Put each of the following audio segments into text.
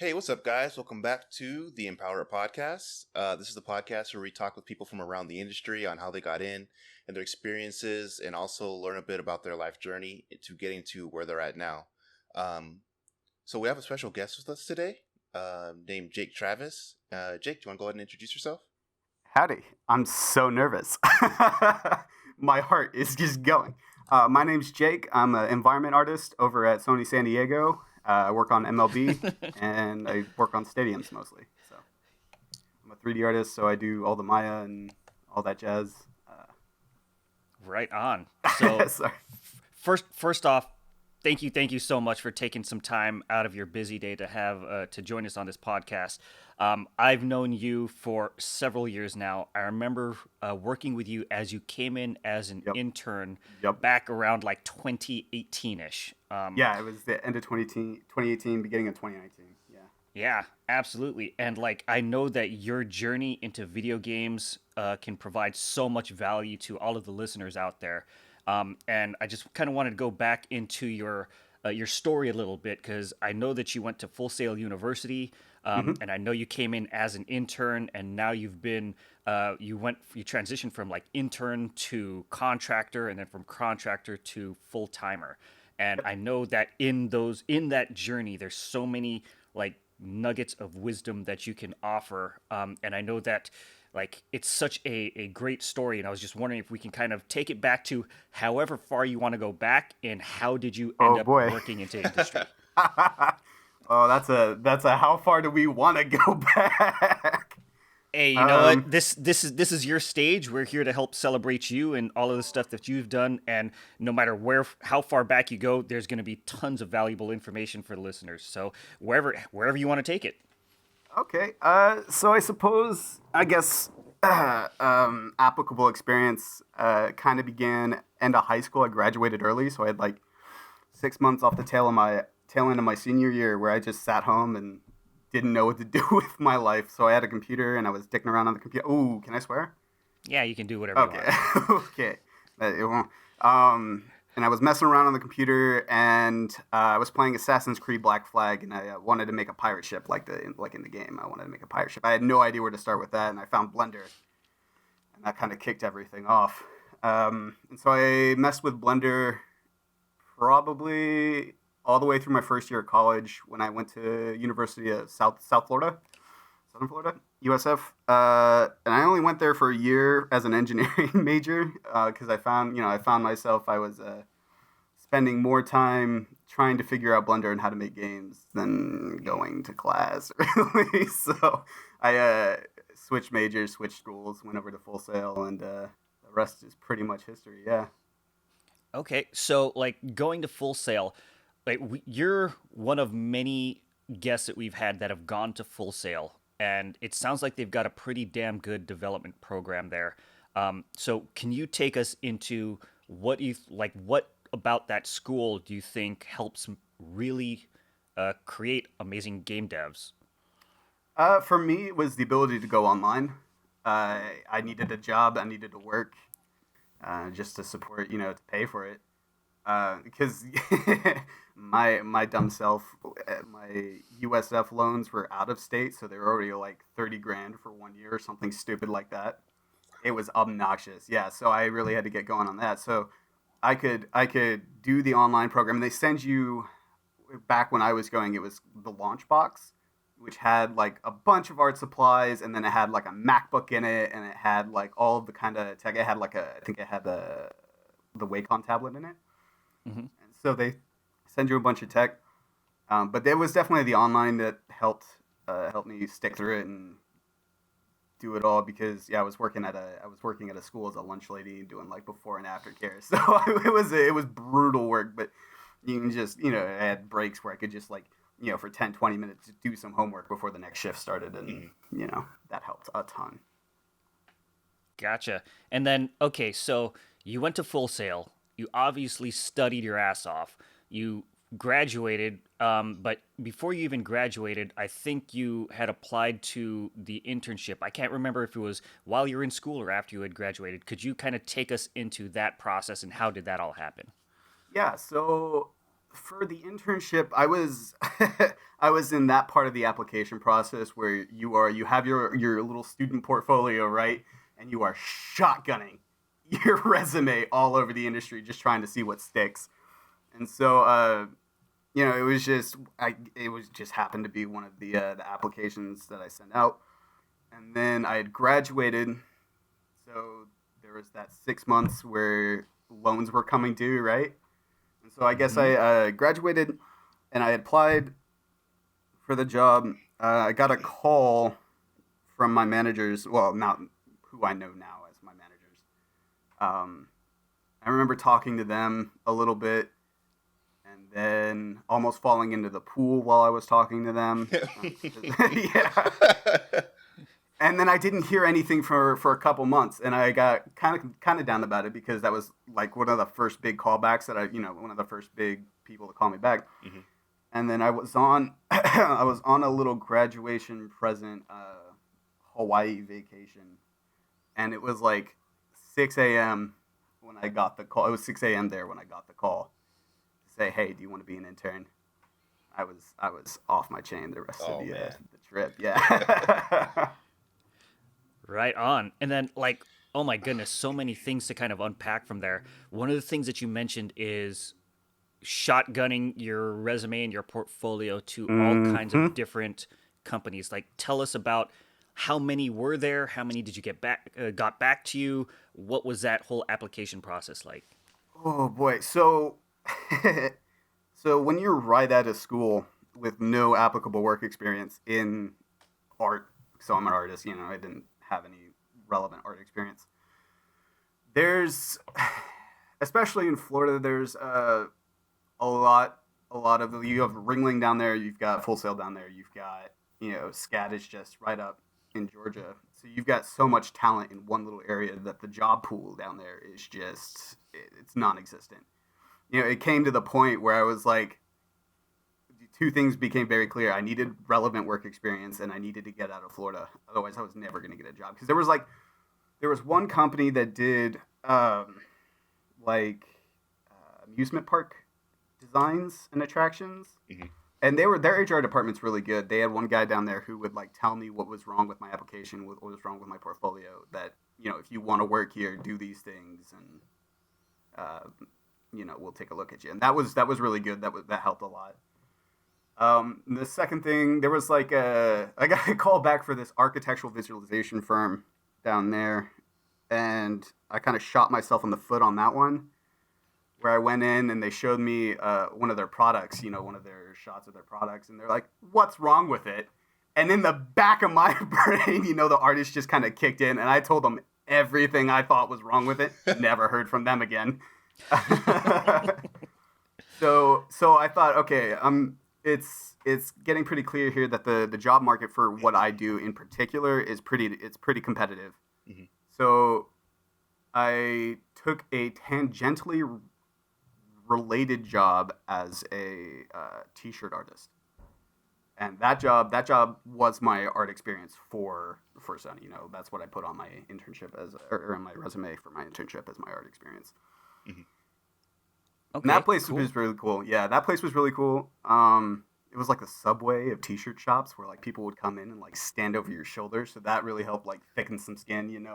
Hey, what's up, guys? Welcome back to the EmpowerUp podcast. This is the podcast where we talk with people from around the industry on how they got in and their experiences, and also learn a bit about their life journey to getting to where they're at now. Um, so we have a special guest with us today, named Jake Travis. Jake, do you want to go ahead and introduce yourself? Howdy. I'm so nervous. My heart is just going. My name's Jake. I'm an environment artist over at Sony San Diego. I work on MLB and I work on stadiums mostly. So I'm a 3D artist, so I do all the Maya and all that jazz. Right on. So Sorry. first off, thank you so much for taking some time out of your busy day to have to join us on this podcast. I've known you for several years now. I remember working with you as you came in as an Yep. intern Yep. back around like 2018-ish. Yeah, it was the end of 2018, beginning of 2019. Yeah. Yeah, absolutely. And like I know that your journey into video games can provide so much value to all of the listeners out there. And I just kind of wanted to go back into your story a little bit because I know that you went to Full Sail University, hmm and I know you came in as an intern, and now you transitioned from like intern to contractor, and then from contractor to full timer. And I know that in that journey, there's so many like nuggets of wisdom that you can offer. And I know that like it's such a great story. And I was just wondering if we can kind of take it back to however far you want to go back and how did you end Oh up boy. working into industry? Oh, that's a how far do we want to go back? Hey, you know what? Um, This is your stage. We're here to help celebrate you and all of the stuff that you've done. And no matter how far back you go, there's going to be tons of valuable information for the listeners. So wherever you want to take it. Okay. So I guess, applicable experience kind of began end of high school. I graduated early, so I had like 6 months off the tail end of my senior year where I just sat home and didn't know what to do with my life. So I had a computer and I was dicking around on the computer. Ooh, can I swear? Yeah, you can do whatever you Okay. want. Okay. It won't. And I was messing around on the computer, and I was playing Assassin's Creed Black Flag, and I wanted to make a pirate ship like in the game. I wanted to make a pirate ship. I had no idea where to start with that, and I found Blender, and that kind of kicked everything off. And so I messed with Blender probably all the way through my first year of college when I went to University of South Florida, Southern Florida, USF. And I only went there for a year as an engineering major because I found myself I was spending more time trying to figure out Blender and how to make games than going to class, really. So I switched majors, switched schools, went over to Full Sail, and the rest is pretty much history. Yeah. Okay, so like going to Full Sail, like you're one of many guests that we've had that have gone to Full Sail, and it sounds like they've got a pretty damn good development program there. So can you take us into what about that school do you think helps really create amazing game devs? For me, it was the ability to go online. I needed a job. I needed to work just to support, to pay for it. Because my dumb self, my USF loans were out of state, so they were already like 30 grand for 1 year or something stupid like that. It was obnoxious. Yeah, so I really had to get going on that. So I could do the online program. And they send you back when I was going. It was the launch box, which had like a bunch of art supplies, and then it had like a MacBook in it, and it had like all of the kind of tech. It had like I think it had the Wacom tablet in it. Hmm. And so they send you a bunch of tech. But there was definitely the online that helped me stick through it and do it all because yeah, I was working at a school as a lunch lady doing like before and after care. So it was brutal work, but you can just I had breaks where I could just like for 10, 20 minutes do some homework before the next shift started, and that helped a ton. Gotcha. And then, okay, so you went to Full Sail. You obviously studied your ass off. You graduated, but before you even graduated, I think you had applied to the internship. I can't remember if it was while you were in school or after you had graduated. Could you kind of take us into that process and how did that all happen? Yeah, so for the internship, I was I was in that part of the application process where you have your little student portfolio, right? And you are shotgunning your resume all over the industry just trying to see what sticks. And so it was just happened to be one of the applications that I sent out. And then I had graduated, so there was that 6 months where loans were coming due, right? And so I guess I graduated, and I applied for the job. I got a call from my managers, well, not who I know now as my managers. I remember talking to them a little bit, and then almost falling into the pool while I was talking to them. Yeah. And then I didn't hear anything for a couple months, and I got kind of down about it because that was like one of the first big callbacks that one of the first big people to call me back. Mm-hmm. And then I was on a little graduation present Hawaii vacation, and it was like 6 a.m. when I got the call. It was 6 a.m. there when I got the call to say, "Hey, do you want to be an intern?" I was off my chain the rest of the trip. Yeah. Right on. And then, like, oh my goodness, so many things to kind of unpack from there. One of the things that you mentioned is shotgunning your resume and your portfolio to all kinds of different companies. Like, tell us about how many were there? How many did you got back to you? What was that whole application process like? Oh boy. So when you're right out of school with no applicable work experience in art, so I'm an artist, I didn't have any relevant art experience. There's, especially in Florida, there's a lot of, you have Ringling down there, you've got Full Sail down there, you've got, SCAD is just right up in Georgia. So you've got so much talent in one little area that the job pool down there is just, it's non-existent. It came to the point where I was like, two things became very clear. I needed relevant work experience, and I needed to get out of Florida. Otherwise, I was never going to get a job. Because there was one company that did amusement park designs and attractions, mm-hmm. and their HR department's really good. They had one guy down there who would like tell me what was wrong with my application, what was wrong with my portfolio. That if you want to work here, do these things, and we'll take a look at you. And that was really good. That helped a lot. The second thing, there was I got a call back for this architectural visualization firm down there, and I kind of shot myself in the foot on that one, where I went in and they showed me one of their products, one of their shots of their products, and they're like, "What's wrong with it?" And in the back of my brain, the artist just kind of kicked in, and I told them everything I thought was wrong with it. Never heard from them again. So I thought, okay, it's getting pretty clear here that the job market for what I do in particular is pretty competitive. Mm-hmm. So I took a tangentially related job as a t-shirt artist, and that job was my art experience for Sony. That's what I put on my internship or on my resume for my internship as my art experience. Mm-hmm. Okay, and that place was really cool. Yeah, that place was really cool. It was like the Subway of t-shirt shops where like people would come in and like stand over your shoulders. So that really helped like thicken some skin, and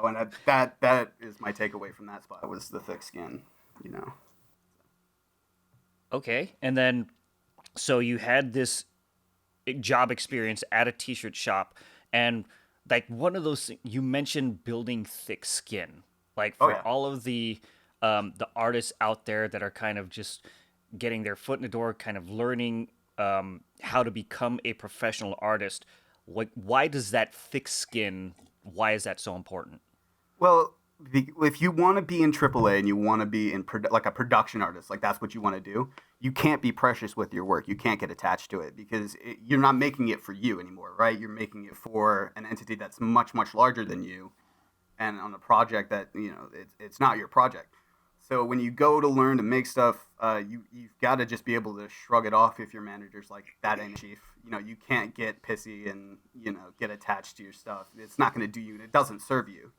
that is my takeaway from that spot was the thick skin, Okay. And then, so you had this job experience at a t-shirt shop, and like one of those, you mentioned building thick skin, like for all of the artists out there that are kind of just getting their foot in the door, kind of learning how to become a professional artist. Why does that thick skin, why is that so important? Well, if you want to be in AAA and you want to be in like a production artist, like that's what you want to do, you can't be precious with your work. You can't get attached to it because you're not making it for you anymore, right? You're making it for an entity that's much, much larger than you, and on a project that, it's not your project. So when you go to learn to make stuff, you've got to just be able to shrug it off if your manager's like, that ain't chief. You can't get pissy and, get attached to your stuff. It's not going to do you, and it doesn't serve you,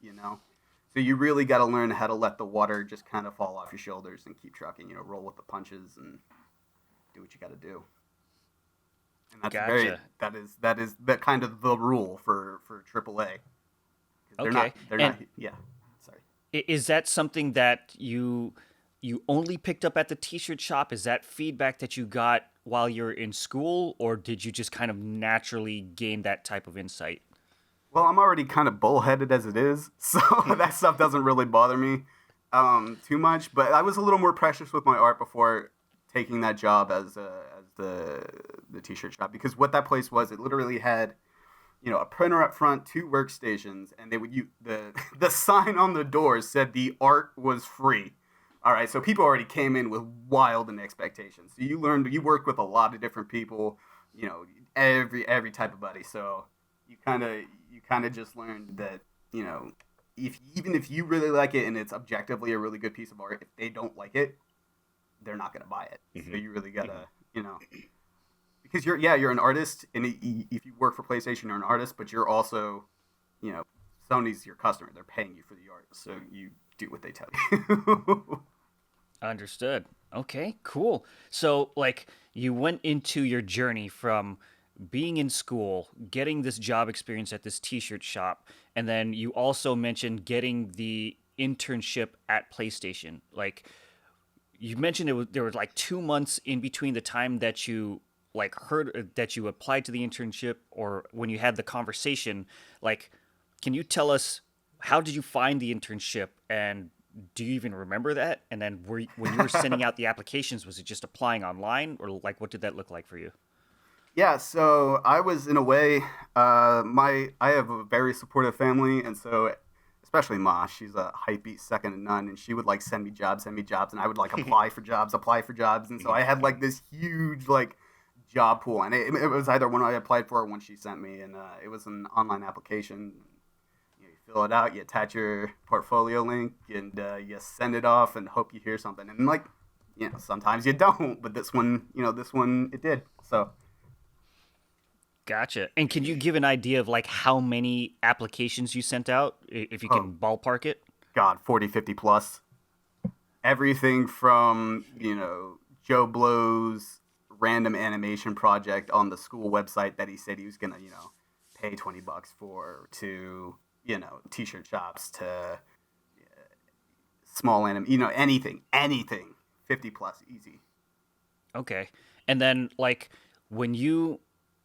So you really got to learn how to let the water just kind of fall off your shoulders and keep trucking, roll with the punches and do what you got to do. And that's Gotcha. that is that kind of the rule for AAA. Okay. They're And not. Yeah. Sorry. is that something that you only picked up at the t-shirt shop? Is that feedback that you got while you're in school, or did you just kind of naturally gain that type of insight? Well, I'm already kind of bullheaded as it is, so that stuff doesn't really bother me too much. But I was a little more precious with my art before taking that job as the t-shirt shop, because what that place was, it literally had, you know, a printer up front, 2 workstations, and they would use the sign on the door said the art was free. All right, so people already came in with wild expectations. So you worked with a lot of different people, you know, every type of buddy. So you kind of just learned that, you know, even if you really like it and it's objectively a really good piece of art, if they don't like it, they're not gonna buy it. Mm-hmm. So you really gotta, you know, because you're an artist, and if you work for PlayStation, you're an artist, but you're also, you know, Sony's your customer. They're paying you for the art, so you do what they tell you. Understood. Okay, cool. So, like, you went into your journey from being in school, getting this job experience at this t-shirt shop, and then you also mentioned getting the internship at PlayStation. Like, you mentioned there was like 2 months in between the time that you like heard that you applied to the internship or when you had the conversation. Like, can you tell us, how did you find the internship, and do you even remember that? And then when you were sending out the applications, was it just applying online, or like what did that look like for you? Yeah, so I was, in a way, I have a very supportive family, and so especially Ma, she's a hype beast second to none, and she would like send me jobs, and I would like apply for jobs, and so I had like this huge like job pool, and it was either one I applied for or one she sent me, and it was an online application. You fill it out, you attach your portfolio link, and you send it off and hope you hear something. And like, you know, sometimes you don't, but this one it did. So. Gotcha. And can you give an idea of like how many applications you sent out, if you can ballpark it? God, 40, 50 plus. Everything from, you know, Joe Blow's random animation project on the school website that he said he was going to, you know, pay $20 for, to, you know, t-shirt shops, to small you know, anything, 50 plus, easy. Okay. And then like when you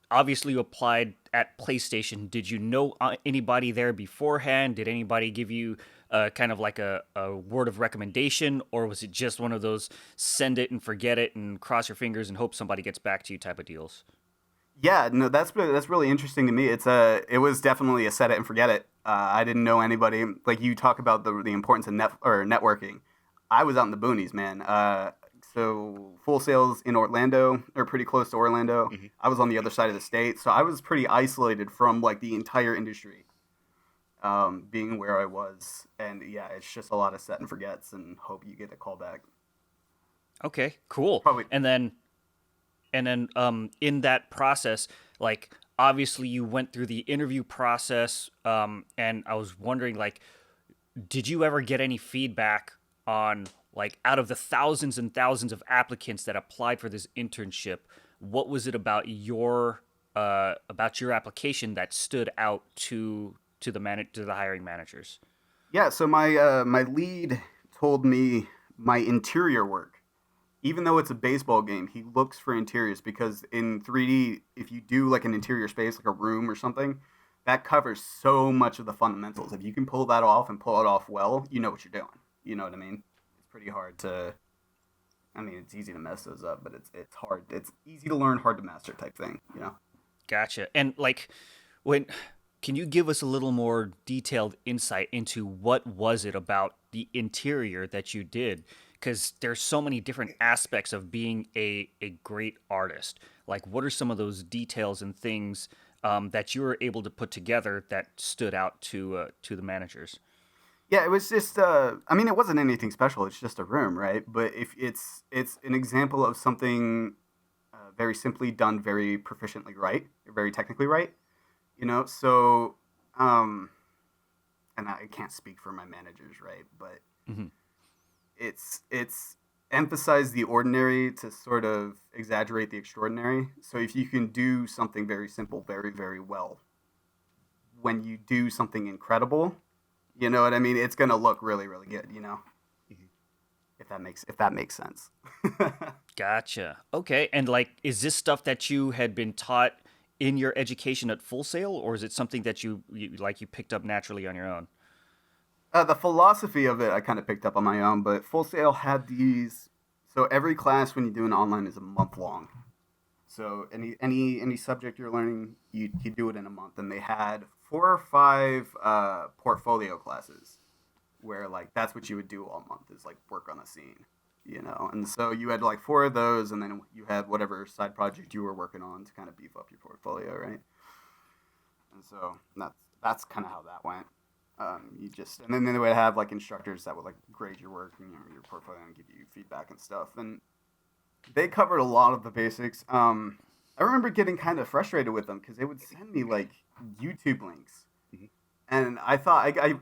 obviously you applied at PlayStation, did you know anybody there beforehand? Did anybody give you kind of like a word of recommendation, or was it just one of those send it and forget it and cross your fingers and hope somebody gets back to you type of deals? Yeah, no, that's really interesting to me. It was definitely a set it and forget it. I didn't know anybody. Like, you talk about the importance of networking. I was out in the boonies, man. So Full Sail's in Orlando, or pretty close to Orlando. Mm-hmm. I was on the other side of the state, so I was pretty isolated from like the entire industry, being where I was. And yeah, it's just a lot of set and forgets and hope you get a call back. Okay, cool. Probably. And then in that process, like obviously you went through the interview process, and I was wondering, like, did you ever get any feedback on, like, out of the thousands and thousands of applicants that applied for this internship, what was it about your application that stood out to the hiring managers? Yeah, so my lead told me my interior work. Even though it's a baseball game, he looks for interiors, because in 3D, if you do like an interior space, like a room or something, that covers so much of the fundamentals. If you can pull that off and pull it off well, you know what you're doing. You know what I mean? It's pretty hard to. I mean, it's easy to mess those up, but it's hard. It's easy to learn, hard to master type thing. You know? Gotcha. And like, can you give us a little more detailed insight into what was it about the interior that you did? Because there's so many different aspects of being a great artist. Like, what are some of those details and things that you were able to put together that stood out to the managers? Yeah, it was just. I mean, it wasn't anything special. It's just a room, right? But if it's an example of something very simply done, very proficiently right, very technically right. You know, so, and I can't speak for my managers, right? But. Mm-hmm. It's emphasize the ordinary to sort of exaggerate the extraordinary. So if you can do something very simple very, very well, when you do something incredible, you know what I mean? It's gonna look really, really good, you know? Mhm. If that makes sense. Gotcha. Okay. And like, is this stuff that you had been taught in your education at Full Sail, or is it something that you picked up naturally on your own? The philosophy of it I kind of picked up on my own, but Full Sail had these. So every class when you do an online is a month long. So any subject you're learning, you do it in a month, and they had 4 or 5 portfolio classes where like that's what you would do all month is like work on a scene, you know. And so you had like 4 of those, and then you had whatever side project you were working on to kind of beef up your portfolio, right? And so that's kind of how that went. You just and then they would have like instructors that would like grade your work and your portfolio and give you feedback and stuff. And they covered a lot of the basics. I remember getting kind of frustrated with them because they would send me like YouTube links, Mhm. and I thought I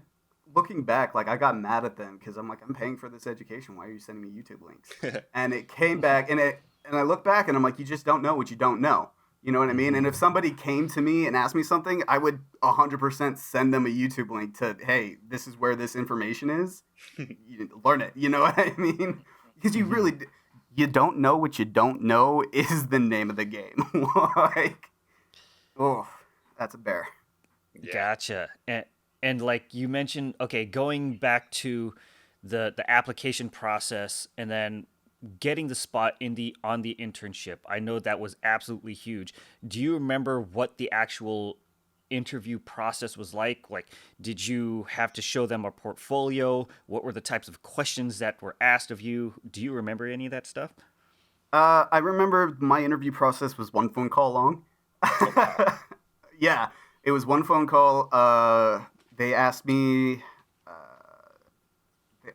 looking back like I got mad at them because I'm like I'm paying for this education. Why are you sending me YouTube links? And it came back and I look back and I'm like you just don't know what you don't know. You know what I mean? And if somebody came to me and asked me something, I would 100% send them a YouTube link to, hey, this is where this information is. You learn it. You know what I mean? Because you really, you don't know what you don't know is the name of the game. Like, oh, that's a bear. Yeah. Gotcha. And like you mentioned, okay, going back to the application process and then getting the spot on the internship. I know that was absolutely huge. Do you remember what the actual interview process was like? Like, did you have to show them a portfolio? What were the types of questions that were asked of you? Do you remember any of that stuff? I remember my interview process was 1 phone call long. Oh, wow. Yeah, it was 1 phone call. They asked me,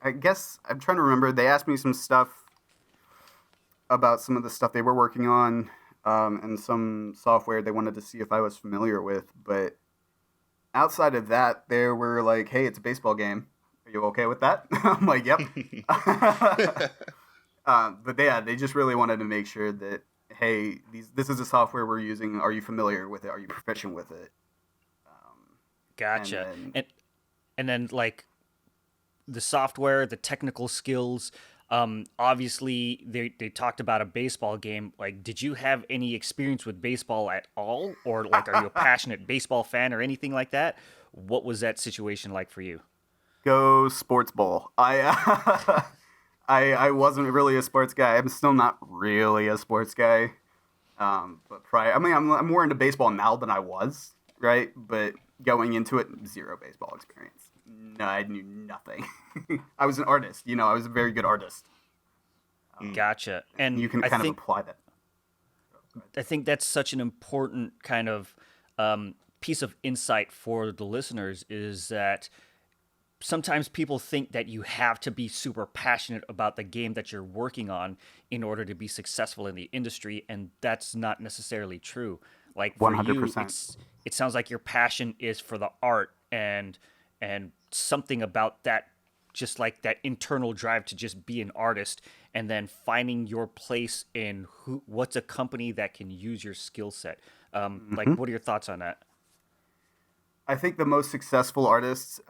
I guess I'm trying to remember. They asked me some stuff about some of the stuff they were working on, and some software they wanted to see if I was familiar with. But outside of that, they were like, "Hey, it's a baseball game. Are you okay with that?" I'm like, "Yep." But yeah, they just really wanted to make sure that, hey, this is a software we're using. Are you familiar with it? Are you proficient with it? And Gotcha. then And then like the software, the technical skills. Obviously, they talked about a baseball game. Like, did you have any experience with baseball at all, or like, are you a passionate baseball fan or anything like that? What was that situation like for you? go sports ball. I wasn't really a sports guy. I'm still not really a sports guy. But prior, I mean, I'm more into baseball now than I was, right? But going into it, zero baseball experience. No, I knew nothing. I was an artist, you know. I was a very good artist. Gotcha. And you And can kind of apply that. I think that's such an important kind of piece of insight for the listeners is that sometimes people think that you have to be super passionate about the game that you're working on in order to be successful in the industry, and that's not necessarily true. Like for you, 100%. it sounds like your passion is for the art and something about that, just like that internal drive to just be an artist, and then finding your place in what's a company that can use your skill set. Like, Hmm. what are your thoughts on that? I think the most successful artists,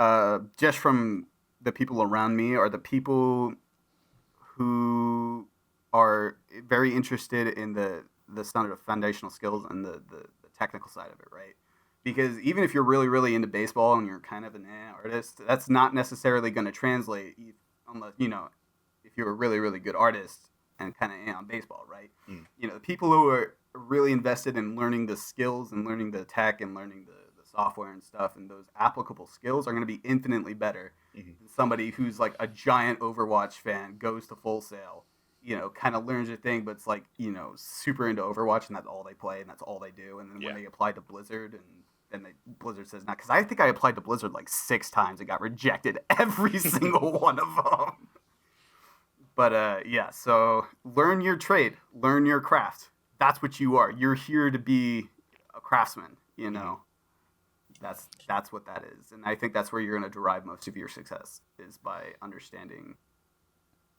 just from the people around me, are the people who are very interested in the sort of foundational skills and the technical side of it, right? Because even if you're really, really into baseball and you're kind of an artist, that's not necessarily going to translate unless, you know, if you're a really, really good artist and kind of on baseball, right? Mm. You know, the people who are really invested in learning the skills and learning the tech and learning the software and stuff and those applicable skills are going to be infinitely better Mhm. than somebody who's like a giant Overwatch fan, goes to Full Sail, you know, kind of learns a thing, but it's like, you know, super into Overwatch and that's all they play and that's all they do. And then when Yeah. they apply to Blizzard and then Blizzard says not, because I think I applied to Blizzard like 6 times and got rejected every single one of them. But yeah, so learn your trade, learn your craft. That's what you are. You're here to be a craftsman, you know. That's what that is. And I think that's where you're going to derive most of your success is by understanding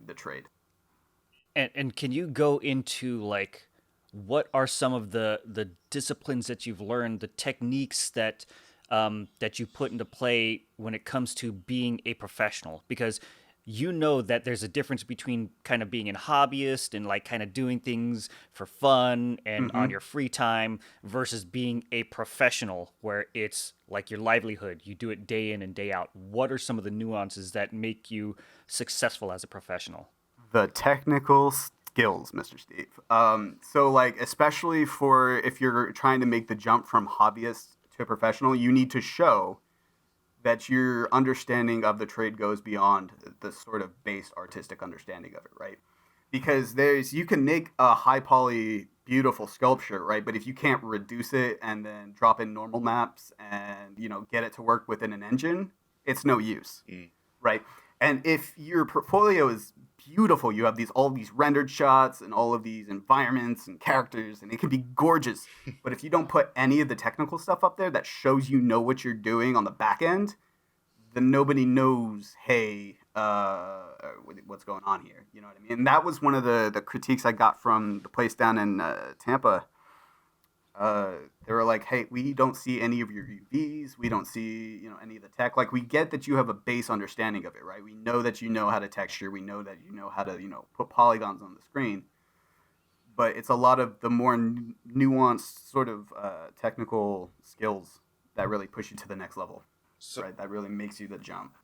the trade. And can you go into like what are some of the disciplines that you've learned, the techniques that that you put into play when it comes to being a professional? Because you know that there's a difference between kind of being a hobbyist and like kind of doing things for fun and on your free time versus being a professional where it's like your livelihood. You do it day in and day out. What are some of the nuances that make you successful as a professional? The technical skills, Mr. Steve. So like, especially for if you're trying to make the jump from hobbyist to professional, you need to show that your understanding of the trade goes beyond the sort of base artistic understanding of it, right? Because you can make a high poly beautiful sculpture, right? But if you can't reduce it and then drop in normal maps and, get it to work within an engine, it's no use, right? And if your portfolio is beautiful, you have all these rendered shots and all of these environments and characters, and it can be gorgeous. But if you don't put any of the technical stuff up there that shows what you're doing on the back end, then nobody knows, hey, what's going on here. You know what I mean? And that was one of the critiques I got from the place down in Tampa. They were like, hey, we don't see any of your UVs. We don't see, any of the tech. Like, we get that you have a base understanding of it, right? We know that you know how to texture. We know that you know how to, put polygons on the screen. But it's a lot of the more nuanced sort of technical skills that really push you to the next level, right? That really makes you the jump.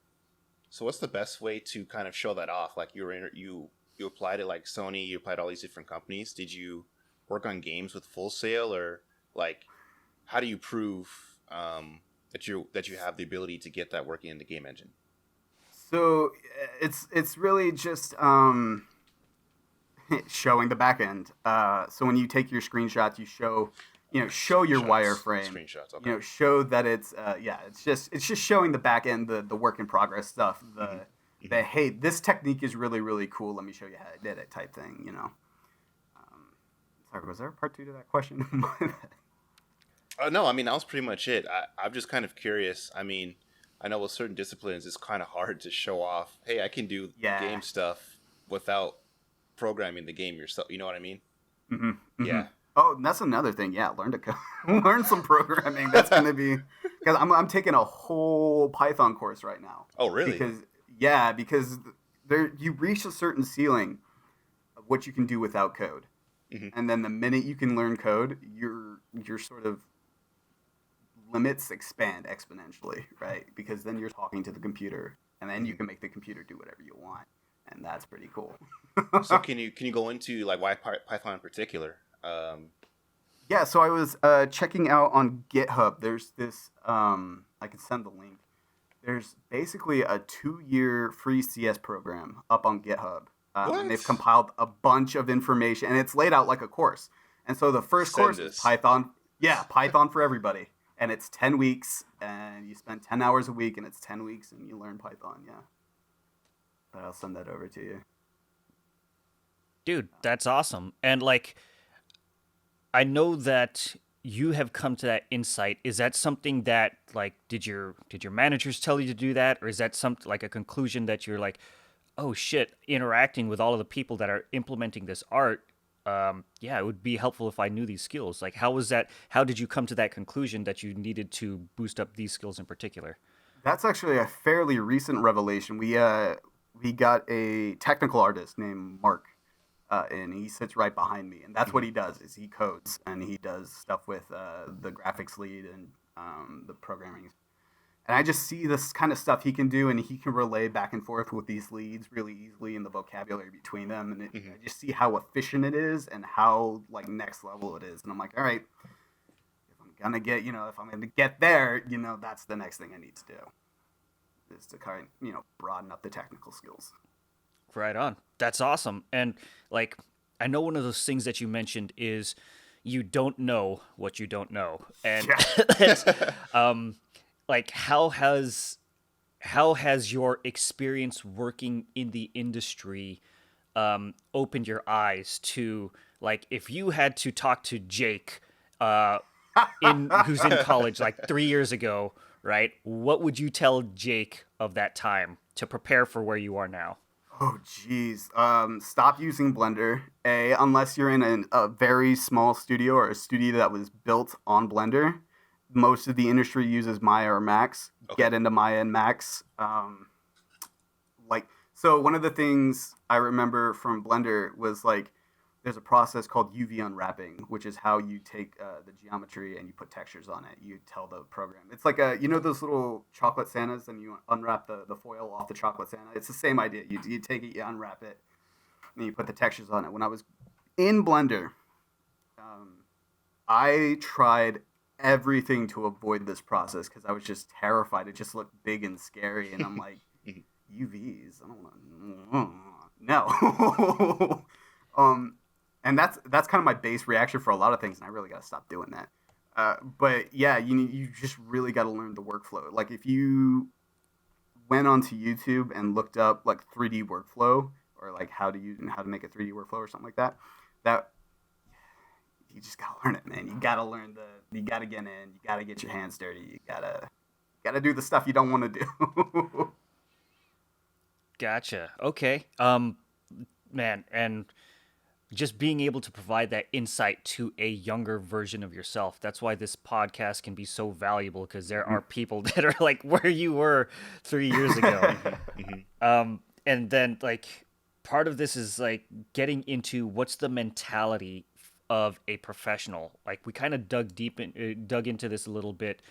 So what's the best way to kind of show that off? Like you applied it like Sony, you applied all these different companies. Did you work on games with Full Sail, or like how do you prove that you have the ability to get that working in the game engine? So it's really just showing the back end. So when you take your screenshots, you show your wireframe. Screenshots, okay. Show that it's it's just showing the back end, the work in progress stuff. The hey, this technique is really really cool. Let me show you how I did it type thing. Sorry, was there a part 2 to that question? No, I mean, that was pretty much it. I'm just kind of curious. I mean, I know with certain disciplines, it's kind of hard to show off, hey, I can do game stuff without programming the game yourself. You know what I mean? Mm-hmm, mm-hmm. Yeah. Oh, that's another thing. Yeah, learn to code. Learn some programming. That's going to be... Because I'm taking a whole Python course right now. Oh, really? Because you reach a certain ceiling of what you can do without code. Mm-hmm. And then the minute you can learn code, your sort of limits expand exponentially, right? Because then you're talking to the computer, and then you can make the computer do whatever you want, and that's pretty cool. So can you go into like why Python in particular? Yeah, so I was checking out on GitHub. There's this I can send the link. There's basically a 2-year free CS program up on GitHub. And they've compiled a bunch of information, and it's laid out like a course. And so the first course is Python. Yeah, Python for everybody. And it's 10 weeks, and you spend 10 hours a week, and it's 10 weeks, and you learn Python, yeah. But I'll send that over to you. Dude, that's awesome. And, like, I know that you have come to that insight. Is that something that, like, did your managers tell you to do that? Or is that something like a conclusion that you're like, oh shit, interacting with all of the people that are implementing this art, it would be helpful if I knew these skills. Like, how was that? How did you come to that conclusion that you needed to boost up these skills in particular? That's actually a fairly recent revelation. We got a technical artist named Mark, and he sits right behind me, and that's what he does, is he codes, and he does stuff with the graphics lead and the programming. And I just see this kind of stuff he can do, and he can relay back and forth with these leads really easily in the vocabulary between them. And I just see how efficient it is and how like next level it is. And I'm like, all right, if I'm gonna get there, that's the next thing I need to do, is to kind of, broaden up the technical skills. Right on. That's awesome. And like, I know one of those things that you mentioned is you don't know what you don't know. And like, how has your experience working in the industry opened your eyes to, like, if you had to talk to Jake who's in college like 3 years ago, right? What would you tell Jake of that time to prepare for where you are now? Oh, geez. Stop using Blender. Unless you're in a very small studio or a studio that was built on Blender. Most of the industry uses Maya or Max. Okay. Get into Maya and Max. So one of the things I remember from Blender was like, there's a process called UV unwrapping, which is how you take the geometry and you put textures on it. You tell the program. It's like those little chocolate Santas, and you unwrap the foil off the chocolate Santa. It's the same idea. You take it, you unwrap it, and you put the textures on it. When I was in Blender, I tried everything to avoid this process because I was just terrified. It just looked big and scary, and I'm like, UVs. I don't want to. No. And that's kind of my base reaction for a lot of things, and I really got to stop doing that. But yeah, you just really got to learn the workflow. Like if you went onto YouTube and looked up like 3D workflow or like how to make a 3D workflow or something like that you just gotta learn it, man. You gotta learn you gotta get in, you gotta get your hands dirty, you gotta do the stuff you don't want to do. Gotcha. Okay. Man, and just being able to provide that insight to a younger version of yourself. That's why this podcast can be so valuable, because there are people that are like where you were 3 years ago. And then like part of this is like getting into what's the mentality of a professional. Like we kind of dug into this a little bit.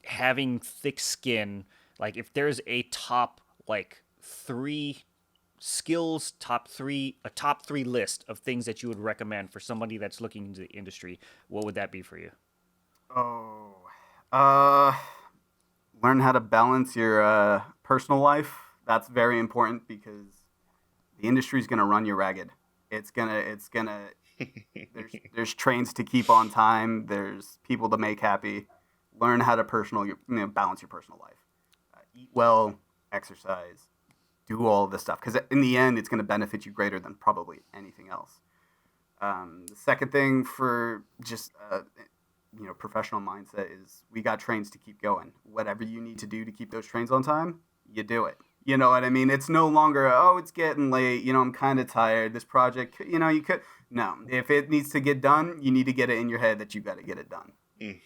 Having thick skin, like if there's a top like 3 skills, a top three list of things that you would recommend for somebody that's looking into the industry, what would that be for you? Learn how to balance your personal life. That's very important because the industry is going to run you ragged. It's gonna there's trains to keep on time, there's people to make happy. Learn how to balance your personal life. Eat well, exercise, do all of this stuff, because in the end, it's going to benefit you greater than probably anything else. The second thing for just professional mindset is we got trains to keep going. Whatever you need to do to keep those trains on time, you do it. You know what I mean? It's no longer, it's getting late. I'm kind of tired. This project, you could. No, if it needs to get done, you need to get it in your head that you got to get it done. And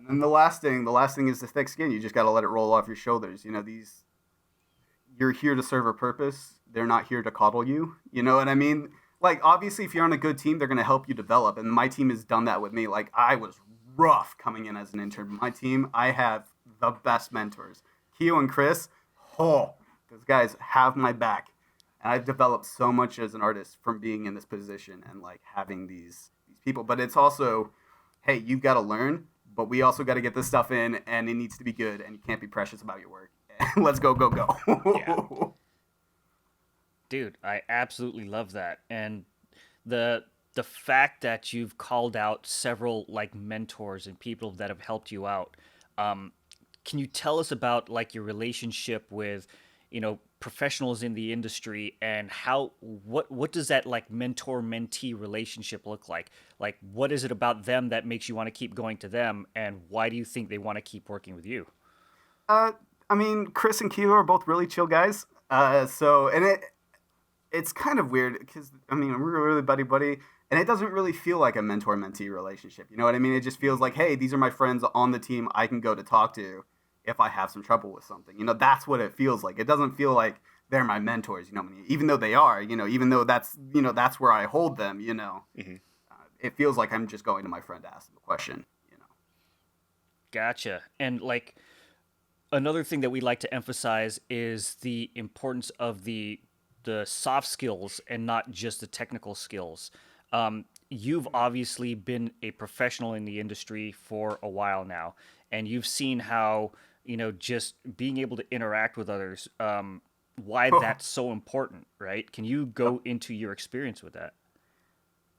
then the last thing is the thick skin. You just got to let it roll off your shoulders. You're here to serve a purpose. They're not here to coddle you. You know what I mean? Like, obviously, if you're on a good team, they're going to help you develop. And my team has done that with me. Like, I was rough coming in as an intern. My team, I have the best mentors. Keo and Chris, those guys have my back. And I've developed so much as an artist from being in this position and, like, having these people. But it's also, hey, you've got to learn, but we also got to get this stuff in, and it needs to be good, and you can't be precious about your work. Let's go. Yeah. Dude, I absolutely love that. And the fact that you've called out several like mentors and people that have helped you out, can you tell us about like your relationship with professionals in the industry, and what does that like mentor mentee relationship look like? Like what is it about them that makes you want to keep going to them, and why do you think they want to keep working with you? I mean, Chris and Kilo are both really chill guys. It's kind of weird because, I mean, we're really buddy, and it doesn't really feel like a mentor-mentee relationship. You know what I mean? It just feels like, hey, these are my friends on the team I can go to talk to if I have some trouble with something. That's what it feels like. It doesn't feel like they're my mentors, even though they are, even though that's where I hold them, Mm-hmm. It feels like I'm just going to my friend to ask them a question, Gotcha. And like, another thing that we like to emphasize is the importance of the soft skills and not just the technical skills. You've obviously been a professional in the industry for a while now, and you've seen how just being able to interact with others, why that's so important, right? Can you go into your experience with that?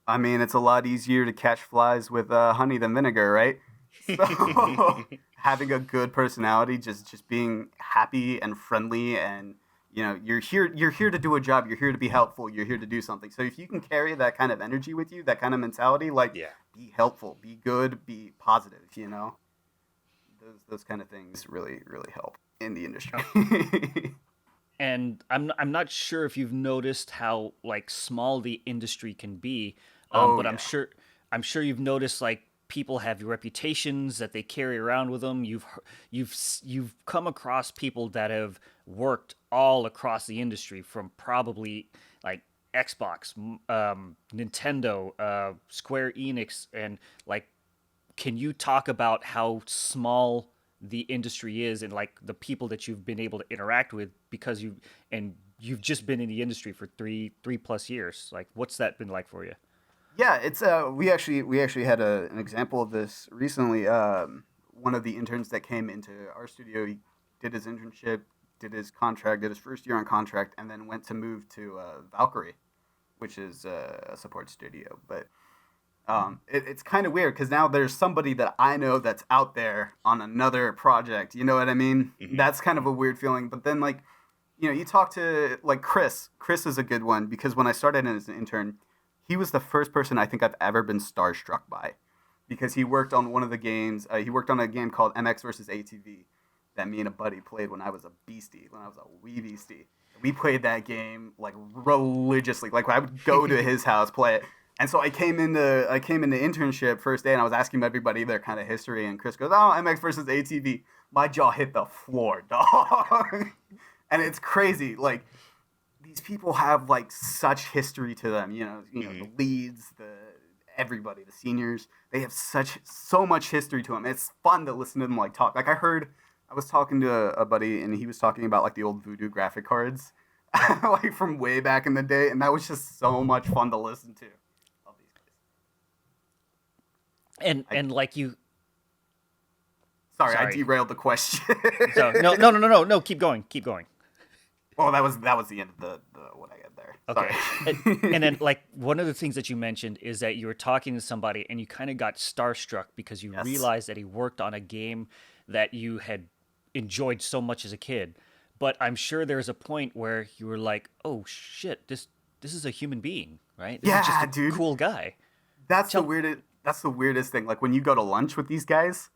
I mean, it's a lot easier to catch flies with honey than vinegar, right? So having a good personality, just being happy and friendly, and you're here to do a job, you're here to be helpful, you're here to do something. So if you can carry that kind of energy with you, that kind of mentality, like be helpful, be good, be positive, those kind of things really, really help in the industry. and I'm not sure if you've noticed how like small the industry can be, Oh but yeah. I'm sure you've noticed like people have reputations that they carry around with them. You've come across people that have worked all across the industry from probably like Xbox, Nintendo, Square Enix, and like can you talk about how small the industry is and like the people that you've been able to interact with because you've just been in the industry for three plus years? Like, what's that been like for you? Yeah, it's we actually had an example of this recently. One of the interns that came into our studio, he did his internship, did his contract, did his first year on contract, and then went to move to Valkyrie, which is a support studio. But it's kind of weird because now there's somebody that I know that's out there on another project. You know what I mean? Mm-hmm. That's kind of a weird feeling. But then like, you talk to like Chris. Chris is a good one because when I started as an intern, he was the first person I think I've ever been starstruck by, because he worked on one of the games. He worked on a game called MX versus ATV that me and a buddy played when I was a beastie, when I was a wee beastie. We played that game like religiously. Like I would go to his house, play it. And so I came into internship first day, and I was asking everybody their kind of history. And Chris goes, "Oh, MX versus ATV." My jaw hit the floor, dog. And it's crazy. Like these people have like such history to them. The leads, everybody, the seniors. They have so much history to them. It's fun to listen to them like talk. Like I was talking to a buddy, and he was talking about like the old Voodoo graphic cards, like from way back in the day, and that was just so much fun to listen to. And like you, sorry, I sorry. derailed the question. So no, keep going. Well, that was the end of the what I had there. Okay. Sorry. And then like one of the things that you mentioned is that you were talking to somebody and you kind of got starstruck because you Yes. realized that he worked on a game that you had enjoyed so much as a kid. But I'm sure there's a point where you were like, "Oh shit, this is a human being, right? This is just Yeah, a dude. cool guy." That's Tell- That's the weirdest thing. Like when you go to lunch with these guys,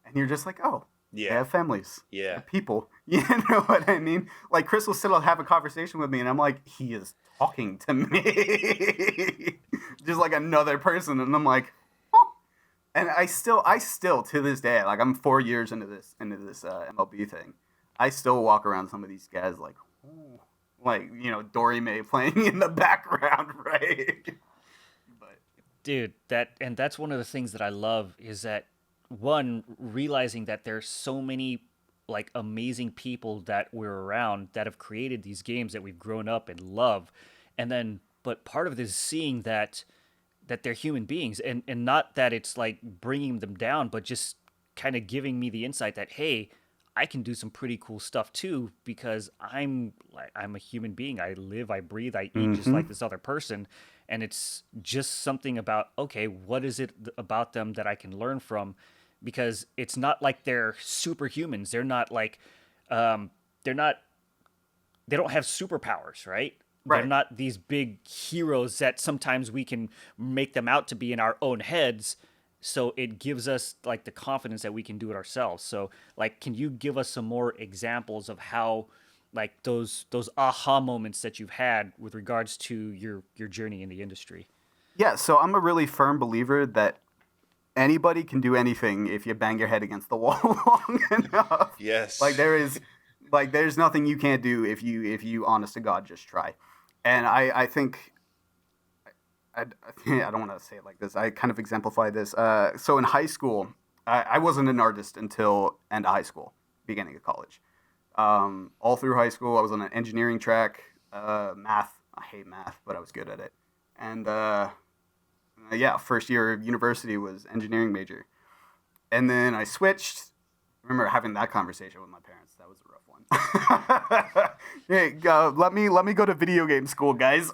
and you're just like, oh, Yeah. they have families. Yeah. They're people. You know what I mean? Like Chris will sit and have a conversation with me, and I'm like, he is talking to me, just like another person, and I'm like, oh. And I still to this day, like I'm 4 years into this MLB thing, I still walk around some of these guys like, oh, like Dory May playing in the background, right? Dude, that's one of the things that I love is that one, realizing that there's so many like amazing people that we're around that have created these games that we've grown up and love. And then but part of it is seeing that they're human beings, and not that it's like bringing them down, but just kind of giving me the insight that hey, I can do some pretty cool stuff too because I'm a human being. I live, I breathe, I eat just like this other person. And it's just something about, okay, what is it about them that I can learn from? Because it's not like they're superhumans. They're not like, they don't have superpowers, right? Right. They're not these big heroes that sometimes we can make them out to be in our own heads. So it gives us like the confidence that we can do it ourselves. So like, can you give us some more examples of how like those aha moments that you've had with regards to your journey in the industry? Yeah, so I'm a really firm believer that anybody can do anything if you bang your head against the wall long enough. Yes. There's nothing you can't do if you honest to God just try. And I think I don't want to say it like this. I kind of exemplify this. So in high school, I wasn't an artist until end of high school, beginning of college. All through high school, I was on an engineering track. Math, I hate math, but I was good at it. And first year of university was engineering major. And then I switched. I remember having that conversation with my parents. That was a rough one. Hey, let me go to video game school, guys.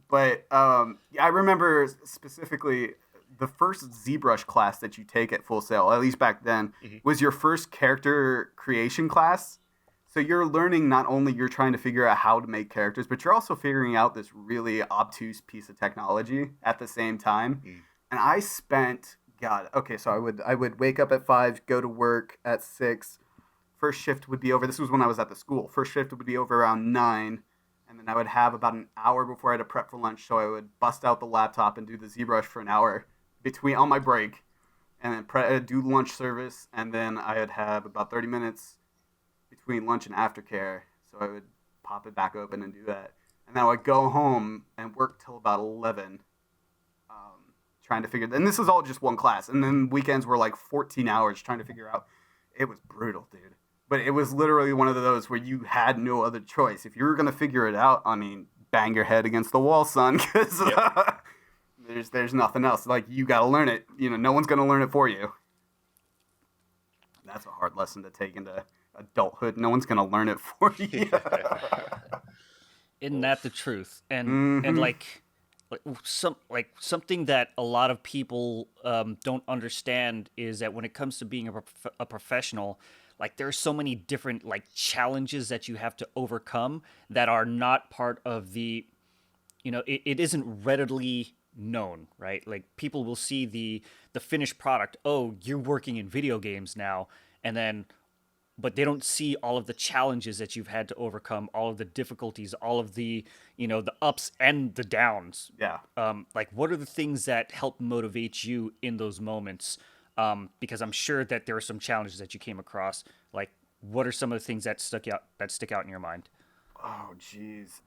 But I remember specifically the first ZBrush class that you take at Full Sail, at least back then, was your first character creation class. So you're learning, not only you're trying to figure out how to make characters, but you're also figuring out this really obtuse piece of technology at the same time. And I spent, so I would wake up at 5, go to work at 6, first shift would be over. This was when I was at the school. First shift would be over around 9, and then I would have about an hour before I had to prep for lunch. So I would bust out the laptop and do the ZBrush for an hour on my break, and then do lunch service, and then I would have about 30 minutes between lunch and aftercare. So I would pop it back open and do that, and then I would go home and work till about 11. Trying to figure, and this is all just one class, and then weekends were like 14 hours trying to figure out. It was brutal, dude. But it was literally one of those where you had no other choice. If you were gonna figure it out, I mean, bang your head against the wall, son, because there's nothing else. Like, you gotta learn it. You know, no one's gonna learn it for you. That's a hard lesson to take into adulthood. No one's gonna learn it for you. Isn't that the truth? And something that a lot of people don't understand is that when it comes to being a professional, like, there's so many different like challenges that you have to overcome that are not part of the, it isn't readily known, right? Like, people will see the finished product. Oh, you're working in video games now, and then, but they don't see all of the challenges that you've had to overcome, all of the difficulties, all of the, the ups and the downs. Yeah. Like, what are the things that help motivate you in those moments? Because I'm sure that there are some challenges that you came across. Like, what are some of the things that stick out in your mind? Oh, jeez.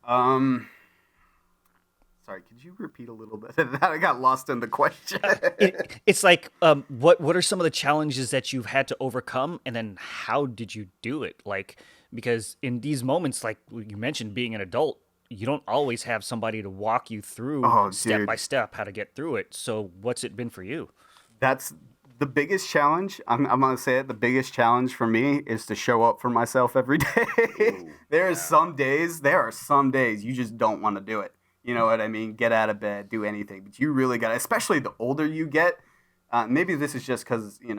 Sorry, could you repeat a little bit of that? I got lost in the question. It's like, what are some of the challenges that you've had to overcome, and then how did you do it? Like, because in these moments, like you mentioned, being an adult, you don't always have somebody to walk you through step by step how to get through it. So what's it been for you? That's the biggest challenge. I'm going to say it. The biggest challenge for me is to show up for myself every day. There are some days you just don't want to do it. You know what I mean? Get out of bed, do anything. But you really got to, especially the older you get, maybe this is just because, you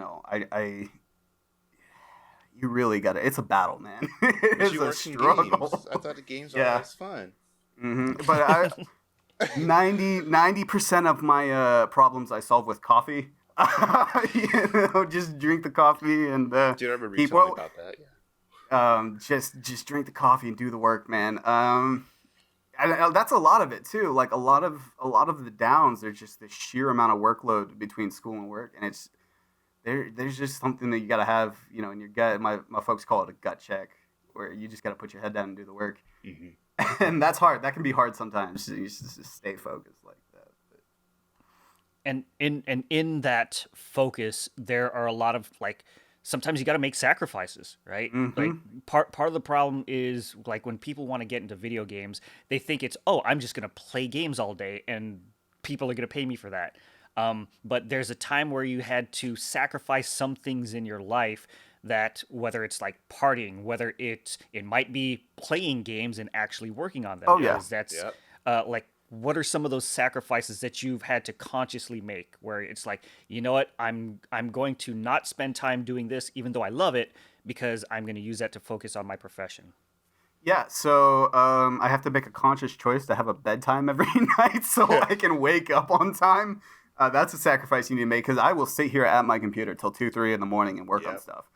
really got to, it's a battle, man. It's a struggle. Games. I thought the games were always fun. Mm-hmm. But 90% of my problems I solve with coffee. Just drink the coffee and Dude, I remember reading something about that. Yeah. Just drink the coffee and do the work, man. And that's a lot of it too. Like, a lot of the downs, there's just the sheer amount of workload between school and work, and it's there's just something that you got to have, in your gut. My folks call it a gut check, where you just got to put your head down and do the work. Mm-hmm. And that's hard. That can be hard sometimes. You just stay focused like that. And in that focus, there are a lot of, like, sometimes you got to make sacrifices, right? Mm-hmm. Like, part of the problem is, like, when people want to get into video games, they think it's, oh, I'm just going to play games all day and people are going to pay me for that. But there's a time where you had to sacrifice some things in your life, that whether it's like partying, whether it might be playing games and actually working on them. Oh, yeah. That's like, what are some of those sacrifices that you've had to consciously make, where it's like, you know what, I'm going to not spend time doing this, even though I love it, because I'm going to use that to focus on my profession? Yeah, so I have to make a conscious choice to have a bedtime every night so I can wake up on time. That's a sacrifice you need to make, because I will sit here at my computer till 2, 3 in the morning and work on stuff.